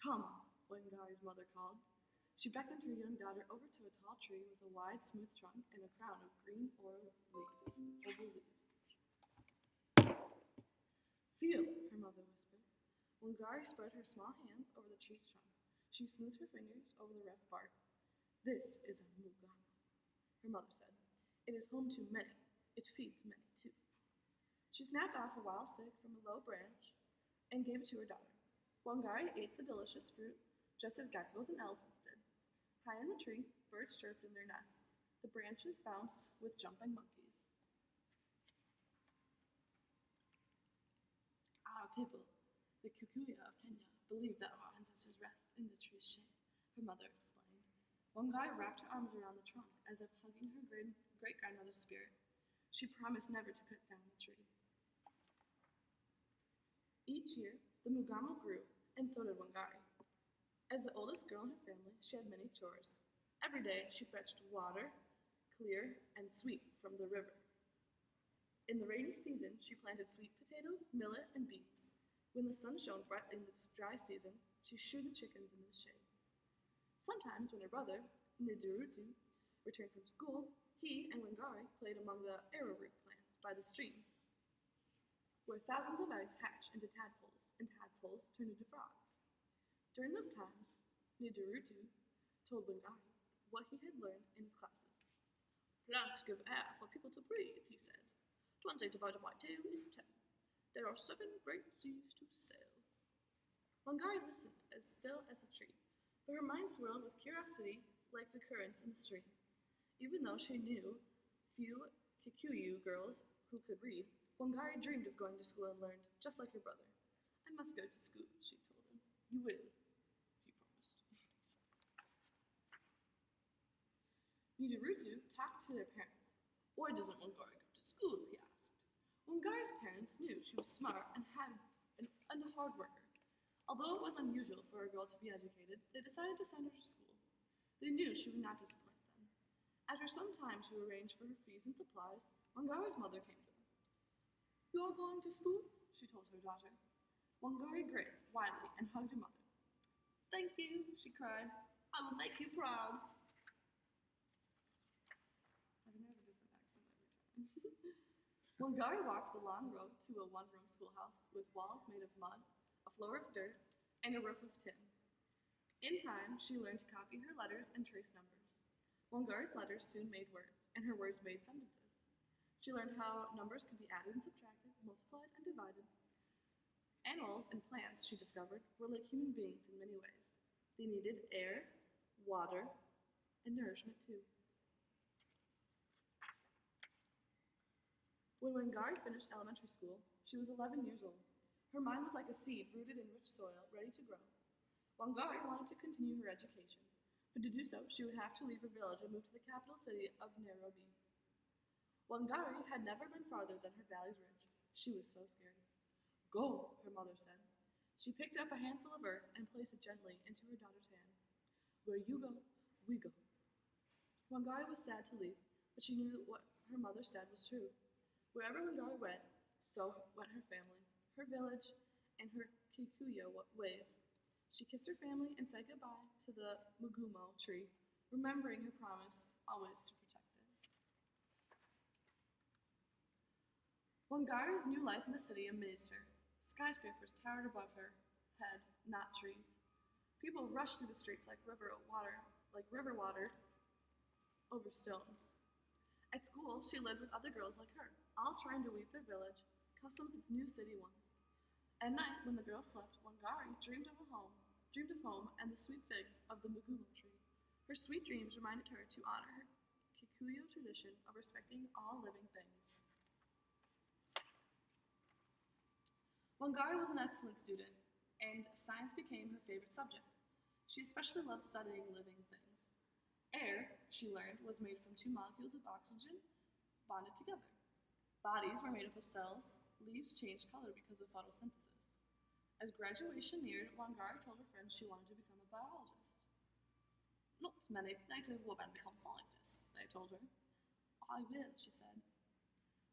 Come, Wangari's mother called. She beckoned her young daughter over to a tall tree with a wide, smooth trunk and a crown of green oval leaves. Feel, her mother whispered. Wangari spread her small hands over the tree's trunk. She smoothed her fingers over the rough bark. This is a mugama, her mother said. It is home to many. It feeds many, too. She snapped off a wild fig from a low branch and gave it to her daughter. Wangari ate the delicious fruit just as geckos and elephants did. High in the tree, birds chirped in their nests. The branches bounced with jumping monkeys. Our people, the Kikuyu of Kenya, believe that our ancestors rest in the tree's shade, her mother explained. Wangari wrapped her arms around the trunk as if hugging her great-grandmother's spirit. She promised never to cut down the tree. Each year, the mugamo grew, and so did Wangari. As the oldest girl in her family, she had many chores. Every day, she fetched water, clear, and sweet from the river. In the rainy season, she planted sweet potatoes, millet, and beets. When the sun shone brightly in the dry season, she shooed the chickens in the shade. Sometimes, when her brother, Nidirutu, returned from school, he and Wangari played among the arrowroot plants by the stream, where thousands of eggs hatch into tadpoles, and tadpoles turn into frogs. During those times, Nidirutu told Wangari what he had learned in his classes. Plants give air for people to breathe, he said. 20 divided by 2 is 10. There are 7 great seas to sail. Wangari listened as still as a tree, but her mind swirled with curiosity like the currents in the stream. Even though she knew few Kikuyu girls who could read, Wangari dreamed of going to school and learned, just like her brother. I must go to school, she told him. You will, he promised. Nidirutu talked to their parents. Why doesn't Wangari go to school, he asked. Wangari's parents knew she was smart and a hard worker. Although it was unusual for a girl to be educated, they decided to send her to school. They knew she would not disappoint them. After some time to arrange for her fees and supplies, Wangari's mother came to her. You are going to school? She told her daughter. Wangari grinned widely and hugged her mother. Thank you, she cried. I will make you proud. I can have a different accent every time. Wangari walked the long road to a one-room schoolhouse with walls made of mud, a floor of dirt, and a roof of tin. In time, she learned to copy her letters and trace numbers. Wangari's letters soon made words, and her words made sentences. She learned how numbers could be added and subtracted, multiplied and divided. Animals and plants, she discovered, were like human beings in many ways. They needed air, water, and nourishment too. When Wangari finished elementary school, she was 11 years old. Her mind was like a seed rooted in rich soil, ready to grow. Wangari wanted to continue her education, but to do so, she would have to leave her village and move to the capital city of Nairobi. Wangari had never been farther than her valley's ridge. She was so scared. Go, her mother said. She picked up a handful of earth and placed it gently into her daughter's hand. Where you go, we go. Wangari was sad to leave, but she knew that what her mother said was true. Wherever Wangari went, so went her family, her village, and her Kikuyu ways. She kissed her family and said goodbye to the mugumo tree, remembering her promise always to protect it. Wangari's new life in the city amazed her. Skyscrapers towered above her head, not trees. People rushed through the streets like river water over stones. At school, she lived with other girls like her, all trying to weave their village customs with new city ones. At night, when the girls slept, Wangari dreamed of home and the sweet figs of the mugumo tree. Her sweet dreams reminded her to honor her Kikuyu tradition of respecting all living things. Wangari was an excellent student, and science became her favorite subject. She especially loved studying living things. Air, she learned, was made from 2 molecules of oxygen bonded together. Bodies were made up of cells. Leaves changed color because of photosynthesis. As graduation neared, Wangari told her friends she wanted to become a biologist. Not many native women become scientists, they told her. I will, she said.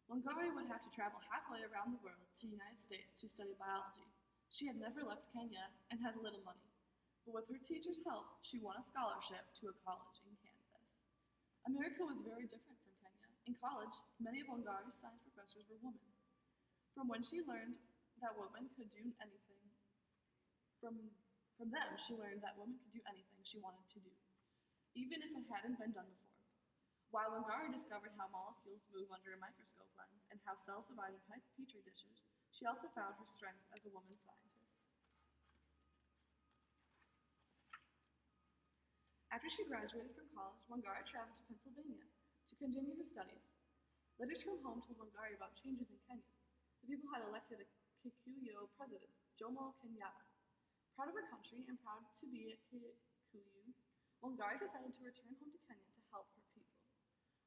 Wangari would have to travel halfway around the world to the United States to study biology. She had never left Kenya and had little money. but with her teacher's help, she won a scholarship to a college in Kansas. America was very different from Kenya. In college, many of Wangari's science professors were women. From when she learned that women could do anything, from, from them, she learned that women could do anything she wanted to do, even if it hadn't been done before. While Wangari discovered how molecules move under a microscope lens and how cells divide in petri dishes, she also found her strength as a woman scientist. After she graduated from college, Wangari traveled to Pennsylvania to continue her studies. Letters from home told Wangari about changes in Kenya. The people had elected a Kikuyu president, Jomo Kenyatta. Proud of her country and proud to be a Kikuyu, Wangari decided to return home to Kenya to help her people.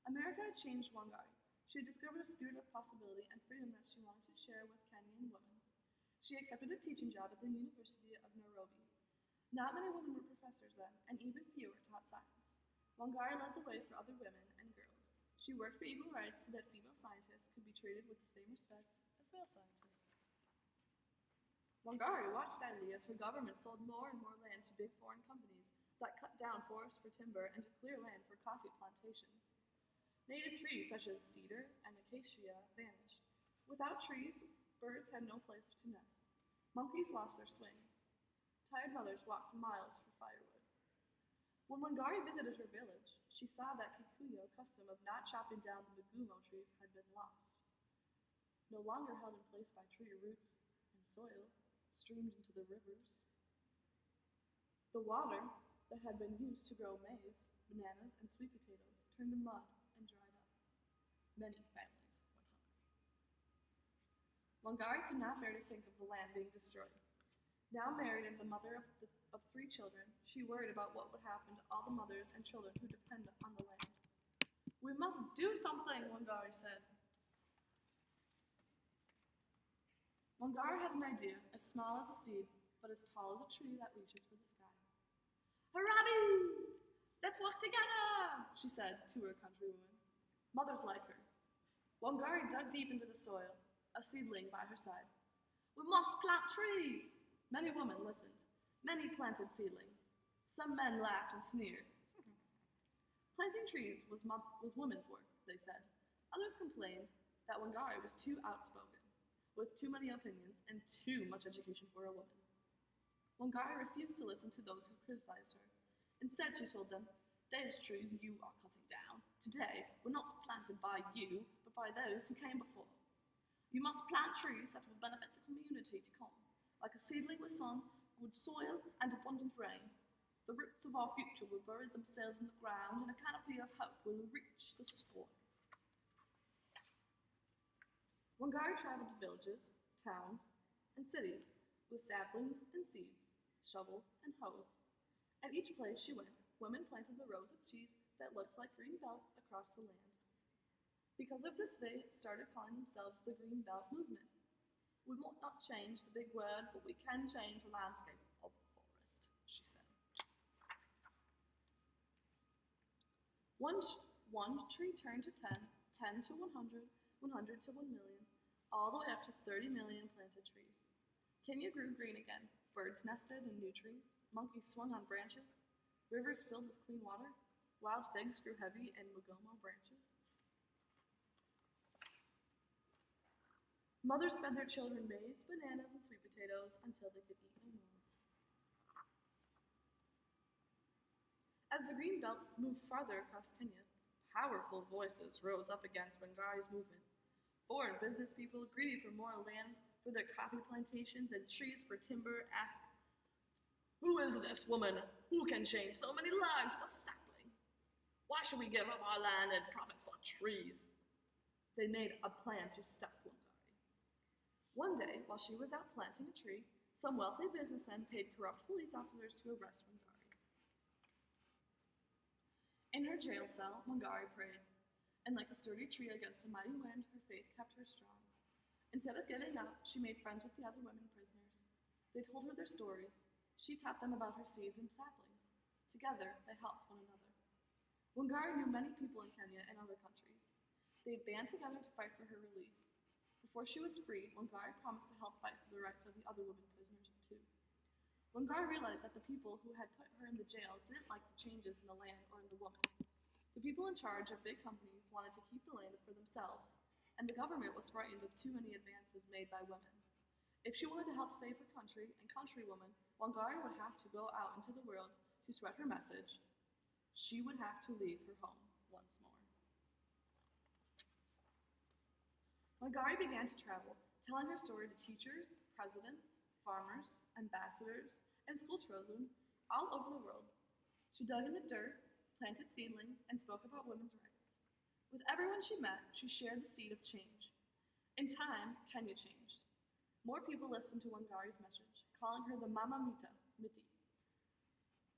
America had changed Wangari. She had discovered a spirit of possibility and freedom that she wanted to share with Kenyan women. She accepted a teaching job at the University of Nairobi. Not many women were professors then, and even fewer taught science. Wangari led the way for other women and girls. She worked for equal rights so that female scientists could be treated with the same respect as male scientists. Wangari watched sadly as her government sold more and more land to big foreign companies that cut down forests for timber and to clear land for coffee plantations. Native trees such as cedar and acacia vanished. Without trees, birds had no place to nest. Monkeys lost their swings. Tired mothers walked miles for firewood. When Wangari visited her village, she saw that Kikuyu custom of not chopping down the magumo trees had been lost. No longer held in place by tree roots and soil, streamed into the rivers. The water that had been used to grow maize, bananas, and sweet potatoes turned to mud and dried up. Many families went hungry. Wangari could not bear to think of the land being destroyed. Now married and the mother of 3 children, she worried about what would happen to all the mothers and children who depend on the land. "We must do something," Wangari said. Wangari had an idea as small as a seed, but as tall as a tree that reaches for the sky. "Harabi! Let's work together," she said to her countrywomen. Mothers like her. Wangari dug deep into the soil, a seedling by her side. "We must plant trees." Many women listened. Many planted seedlings. Some men laughed and sneered. Planting trees was women's work, they said. Others complained that Wangari was too outspoken, with too many opinions and too much education for a woman. Wangari refused to listen to those who criticized her. Instead, she told them, "Those trees you are cutting down today were not planted by you, but by those who came before. You must plant trees that will benefit the community to come. Like a seedling with sun, good soil, and abundant rain, the roots of our future will bury themselves in the ground, and a canopy of hope will reach the sky." Wangari traveled to villages, towns, and cities with saplings and seeds, shovels and hoes. At each place she went, women planted the rows of trees that looked like green belts across the land. Because of this, they started calling themselves the Green Belt Movement. "We might not change the big word, but we can change the landscape of the forest," she said. One tree turned to 10, 10 to 100, 100 to 1 million, all the way up to 30 million planted trees. Kenya grew green again. Birds nested in new trees. Monkeys swung on branches. Rivers filled with clean water. Wild figs grew heavy in mugomo branches. Mothers fed their children maize, bananas, and sweet potatoes until they could eat no more. As the green belts moved farther across Kenya, powerful voices rose up against Wangari's movement. Foreign business people, greedy for more land for their coffee plantations and trees for timber, asked, "Who is this woman who can change so many lives with a sapling? Why should we give up our land and profits for trees?" They made a plan to stop Wangari. One day, while she was out planting a tree, some wealthy businessmen paid corrupt police officers to arrest Wangari. In her jail cell, Wangari prayed, and like a sturdy tree against a mighty wind, her faith kept her strong. Instead of giving up, she made friends with the other women prisoners. They told her their stories. She taught them about her seeds and saplings. Together, they helped one another. Wangari knew many people in Kenya and other countries. They band together to fight for her release. Before she was free, Wangari promised to help fight for the rights of the other women prisoners too. Wangari realized that the people who had put her in the jail didn't like the changes in the land or in the woman. The people in charge of big companies wanted to keep the land for themselves, and the government was frightened of too many advances made by women. If she wanted to help save her country and countrywomen, Wangari would have to go out into the world to spread her message. She would have to leave her home once more. Wangari began to travel, telling her story to teachers, presidents, farmers, ambassadors, and school children all over the world. She dug in the dirt, planted seedlings, and spoke about women's rights. With everyone she met, she shared the seed of change. In time, Kenya changed. More people listened to Wangari's message, calling her the Mama Miti,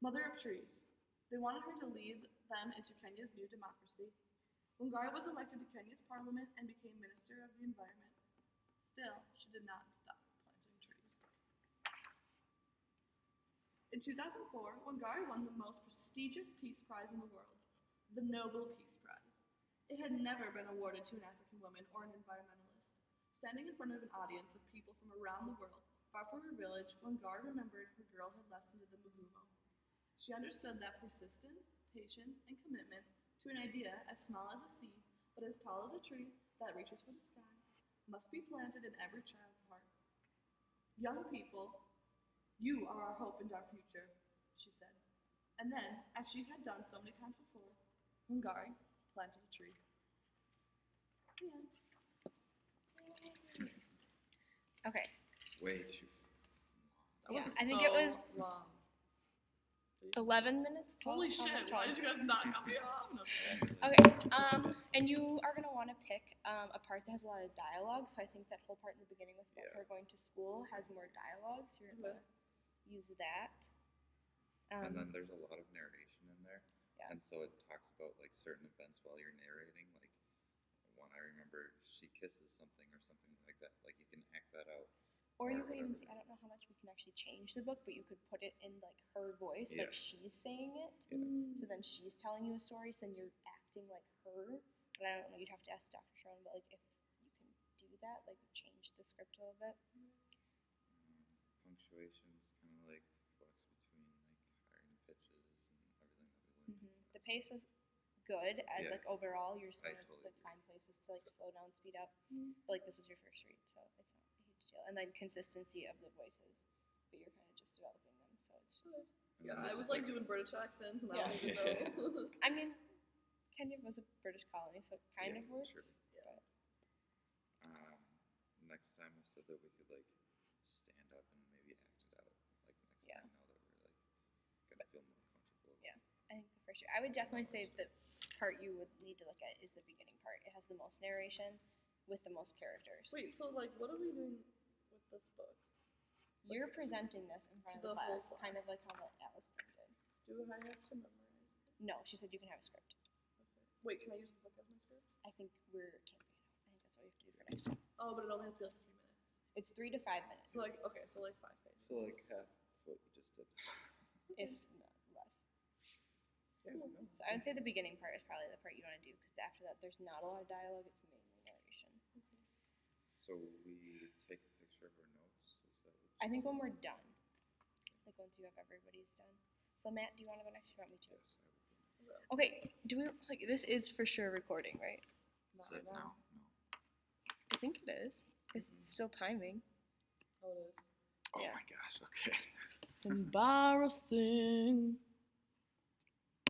Mother of Trees. They wanted her to lead them into Kenya's new democracy. Wangari was elected to Kenya's parliament and became Minister of the Environment. Still, she did not stop planting trees. In 2004, Wangari won the most prestigious peace prize in the world, the Nobel Peace Prize. It had never been awarded to an African woman or an environmentalist. Standing in front of an audience of people from around the world, far from her village, Wangari remembered her girlhood lesson to the Mugumo. She understood that persistence, patience, and commitment to an idea as small as a seed, but as tall as a tree that reaches for the sky, must be planted in every child's heart. Young people, you are our hope and our future, she said. And then, as she had done so many times before, Wangari planted a tree. The end. Okay. Way too That was I think it was long. 11 minutes. 12, Holy shit, almost why 12. did you guys not cut me off? No, Okay, and you are going to want to pick a part that has a lot of dialogue, so I think that whole part in the beginning with her going to school has more dialogue, so you're going to use that. and then there's a lot of narration in there. Yeah. And so it talks about like certain events while you're narrating. Like one I remember, she kisses something or something like that. Like you can act that out. Or you or could even whatever. say, I don't know how much we can actually change the book, but you could put it in like her voice, Yeah. like she's saying it. Yeah. So then she's telling you a story, so then you're acting like her. But I don't know, you'd have to ask Dr. Sharon, but like if you can do that, like change the script a little bit. Punctuation's kind of like flux between like higher and pitches and everything that we learned. The pace was good as Yeah. like overall. You're just I gonna totally like agree. find places to like slow down, speed up. But like this was your first read, so it's not a huge deal. And then consistency of the voices, but you're kind of just developing them, so it's just. And Yeah, then I this was is like doing British accents and Yeah. I don't even know. I mean, Kenya was a British colony, so it kind Yeah, of works. sure. But Next time I said that we could like stand up and maybe act it out. Like next Yeah. time now that we're like gonna feel more comfortable. Yeah. I think the first year, I would definitely say the part you would need to look at is the beginning part. It has the most narration with the most characters. Wait, so like what are we doing with this book? You're presenting this in front To of the the whole class, kind of class. like how the Alice thing did. Do I have to memorize it? No, she said you can have a script. Okay. Wait, can I use the book as my script? I think we're taping it out. I think that's what we have to do for next one. Oh, but it only has to be like 3 minutes. It's 3 to 5 minutes, So like, okay, so like 5 pages. So like half what you just did. if not less. Yeah. No. So I would say the beginning part is probably the part you want to do, because after that, there's not a lot of dialogue. It's mainly narration. So we take a picture of our notes. Is that what? I think when we're done, like once you have everybody's done. So Matt, do you want to go next? You want me to? Yes, I would. Is Okay. Do we like this? Is for sure recording, right? Is it now? No. I think it is. It's still timing. Oh, it is. Oh Yeah. my gosh. Okay. Embarrassing.